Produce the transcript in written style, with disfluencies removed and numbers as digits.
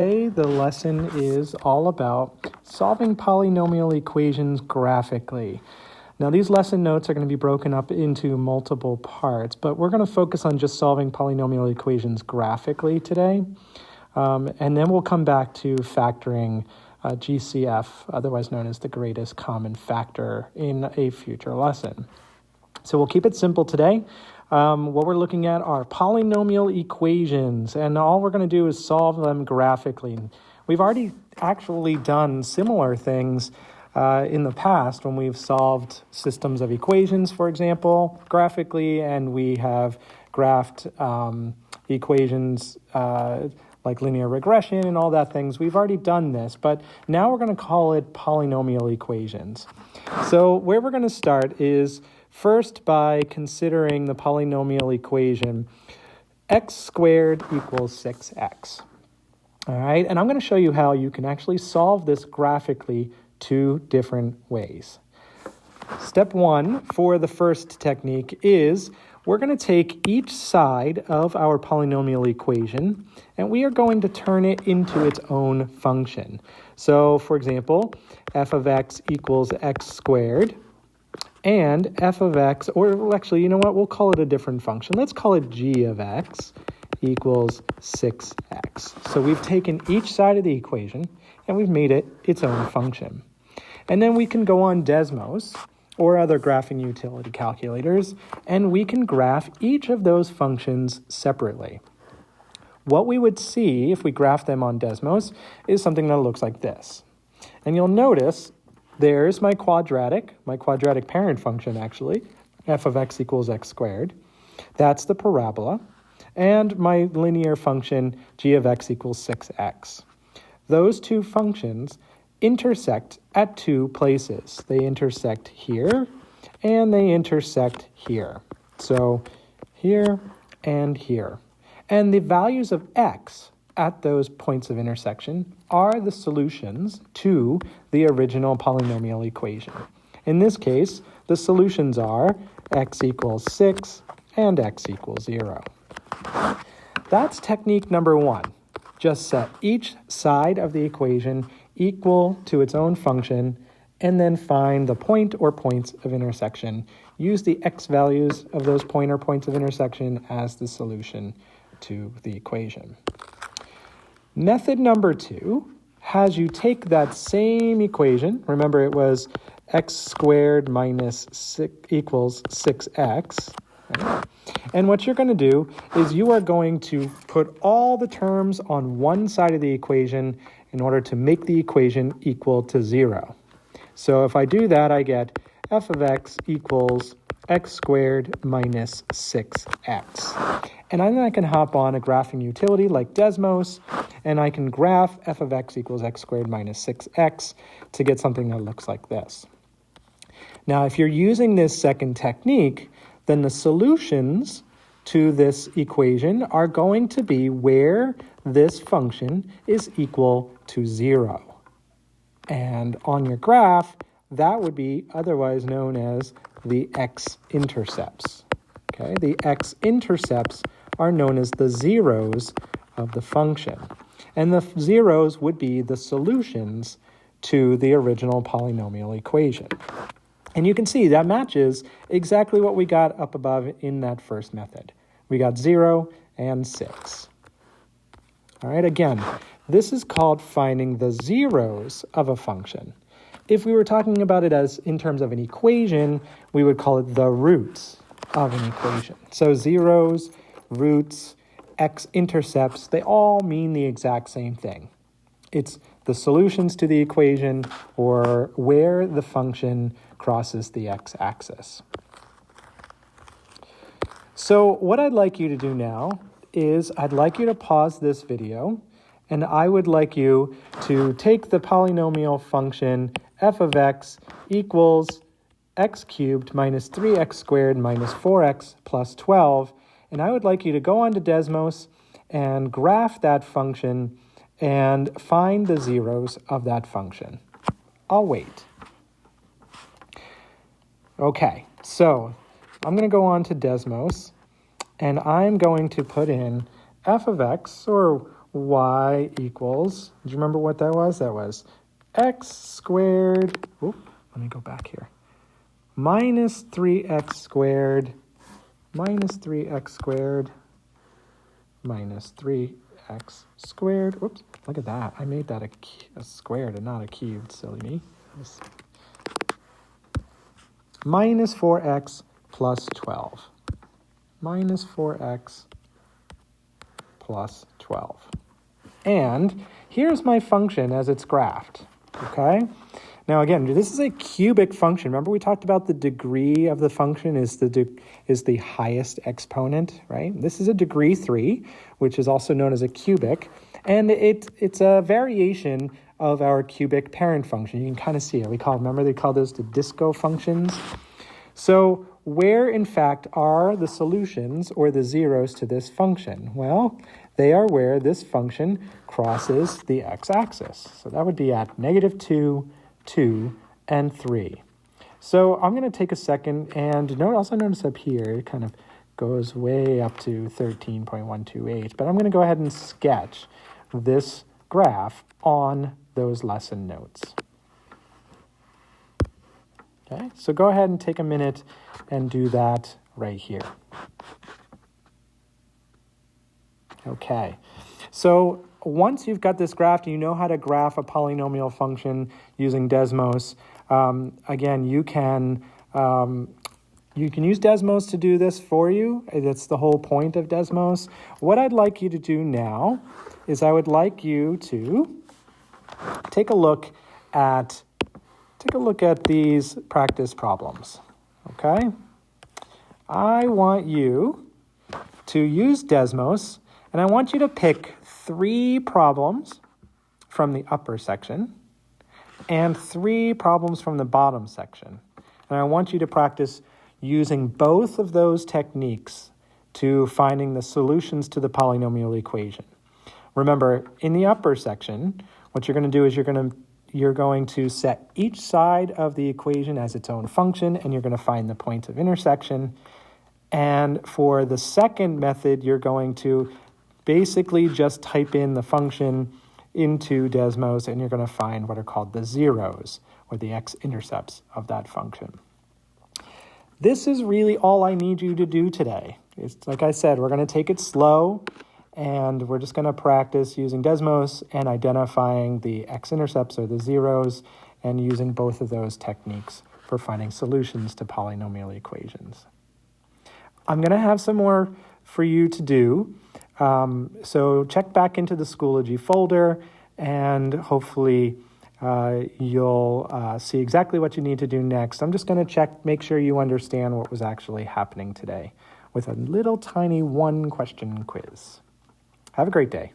Today, the lesson is all about solving polynomial equations graphically. Now, these lesson notes are going to be broken up into multiple parts, but we're going to focus on just solving polynomial equations graphically today. And then we'll come back to factoring GCF, otherwise known as the greatest common factor, in a future lesson. So we'll keep it simple today. What we're looking at are polynomial equations, and all we're going to do is solve them graphically. We've already actually done similar things in the past when we've solved systems of equations, for example, graphically, and we have graphed equations like linear regression and all that things. We've already done this, but now we're going to call it polynomial equations. So where we're going to start is first by considering the polynomial equation x squared equals 6x. All right, and I'm going to show you how you can actually solve this graphically two different ways. Step one for the first technique is we're going to take each side of our polynomial equation and we are going to turn it into its own function. So, for example, f of x equals x squared, and f of x, or actually, you know what, we'll call it a different function. Let's call it g of x equals 6x. So we've taken each side of the equation and we've made it its own function. And then we can go on Desmos or other graphing utility calculators, and we can graph each of those functions separately. What we would see if we graph them on Desmos is something that looks like this. And you'll notice there's my quadratic parent function actually, f of x equals x squared. That's the parabola. And my linear function, g of x equals 6x. Those two functions intersect at two places. They intersect here and they intersect here. So here and here. And the values of x at those points of intersection are the solutions to the original polynomial equation. In this case, the solutions are x equals 6 and x equals 0. That's technique number one. Just set each side of the equation equal to its own function and then find the point or points of intersection. Use the x values of those point or points of intersection as the solution to the equation. Method number two has you take that same equation. Remember, it was x squared minus 6 equals 6x. Right? And what you're going to do is you are going to put all the terms on one side of the equation in order to make the equation equal to 0. So if I do that, I get f of x equals x squared minus 6x. And then I can hop on a graphing utility like Desmos, and I can graph f of x equals x squared minus 6x to get something that looks like this. Now, if you're using this second technique, then the solutions to this equation are going to be where this function is equal to 0. And on your graph, that would be otherwise known as the x-intercepts. Okay, the x-intercepts are known as the zeros of the function. And the zeros would be the solutions to the original polynomial equation. And you can see that matches exactly what we got up above in that first method. We got 0 and 6. All right, again, this is called finding the zeros of a function. If we were talking about it as in terms of an equation, we would call it the roots of an equation. So zeros, roots, x-intercepts, they all mean the exact same thing. It's the solutions to the equation or where the function crosses the x-axis. So what I'd like you to do now is I'd like you to pause this video, and I would like you to take the polynomial function f of x equals x cubed minus 3x squared minus 4x plus 12, and I would like you to go on to Desmos and graph that function and find the zeros of that function. I'll wait. Okay, so I'm going to go on to Desmos, and I'm going to put in f of x, or y equals, do you remember what that was? That was x squared, let me go back here, minus 3x squared, minus 3x squared, minus 3x squared. Whoops, look at that. I made that a squared and not a cubed, silly me. Minus 4x plus 12. Minus 4x plus 12. And here's my function as it's graphed, okay? Now again, this is a cubic function. Remember we talked about the degree of the function is the highest exponent, right? This is a degree 3, which is also known as a cubic, and it's a variation of our cubic parent function. You can kind of see it. Remember they call those the disco functions? So where in fact are the solutions or the zeros to this function? Well, they are where this function crosses the x-axis. So that would be at -2, 2, and 3. So I'm going to take a second and also notice up here, it kind of goes way up to 13.128, but I'm going to go ahead and sketch this graph on those lesson notes. Okay, so go ahead and take a minute and do that right here. Okay, so once you've got this graph and you know how to graph a polynomial function using Desmos, again, you can use Desmos to do this for you. That's the whole point of Desmos. What I'd like you to do now is I would like you to take a look at these practice problems, okay? I want you to use Desmos, and I want you to pick 3 problems from the upper section and 3 problems from the bottom section. And I want you to practice using both of those techniques to finding the solutions to the polynomial equation. Remember, in the upper section, what you're going to do is you're going to set each side of the equation as its own function, and you're going to find the point of intersection. And for the second method, you're going to basically just type in the function into Desmos, and you're going to find what are called the zeros, or the x-intercepts of that function. This is really all I need you to do today. It's, like I said, we're going to take it slow, and we're just going to practice using Desmos and identifying the x-intercepts or the zeros, and using both of those techniques for finding solutions to polynomial equations. I'm going to have some more for you to do, so check back into the Schoology folder, and hopefully you'll see exactly what you need to do next. I'm just going to make sure you understand what was actually happening today with a little tiny 1-question quiz. Have a great day.